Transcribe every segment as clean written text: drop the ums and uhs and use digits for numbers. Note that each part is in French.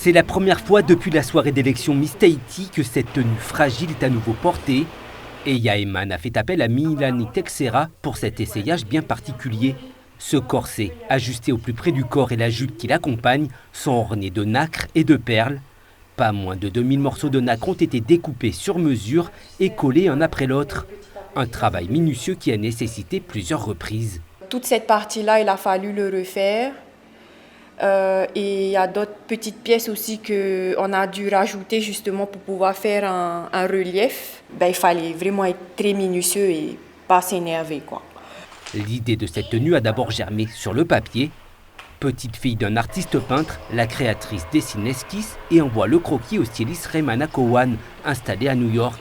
C'est la première fois depuis la soirée d'élection Miss Tahiti que cette tenue fragile est à nouveau portée. Et Yaeman a fait appel à Milani Texera pour cet essayage bien particulier. Ce corset, ajusté au plus près du corps et la jupe qui l'accompagne, sont ornés de nacre et de perles. Pas moins de 2000 morceaux de nacre ont été découpés sur mesure et collés un après l'autre. Un travail minutieux qui a nécessité plusieurs reprises. Toute cette partie-là, il a fallu le refaire. Et il y a d'autres petites pièces aussi qu'on a dû rajouter justement pour pouvoir faire un relief. Il fallait vraiment être très minutieux et pas s'énerver, quoi. L'idée de cette tenue a d'abord germé sur le papier. Petite fille d'un artiste peintre, la créatrice dessine l'esquisse et envoie le croquis au styliste Raymana Cowan, installé à New York.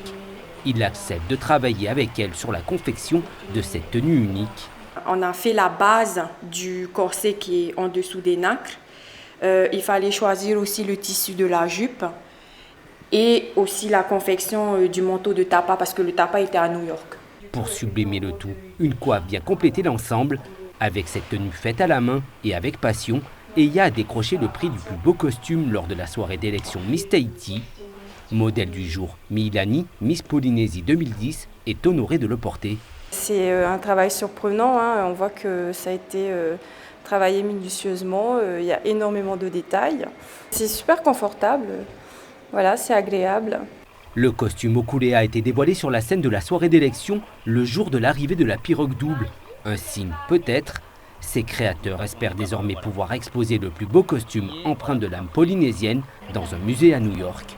Il accepte de travailler avec elle sur la confection de cette tenue unique. On a fait la base du corset qui est en dessous des nacres. Il fallait choisir aussi le tissu de la jupe et aussi la confection du manteau de tapa parce que le tapa était à New York. Pour sublimer le tout, une coiffe vient compléter l'ensemble. Avec cette tenue faite à la main et avec passion, Eya a décroché le prix du plus beau costume lors de la soirée d'élection Miss Tahiti. Modèle du jour, Milani, Miss Polynésie 2010, est honorée de le porter. C'est un travail surprenant, hein. On voit que ça a été travaillé minutieusement, il y a énormément de détails. C'est super confortable, voilà, c'est agréable. Le costume au coulé a été dévoilé sur la scène de la soirée d'élection le jour de l'arrivée de la pirogue double. Un signe peut-être. Ses créateurs espèrent désormais pouvoir exposer le plus beau costume empreint de l'âme polynésienne dans un musée à New York.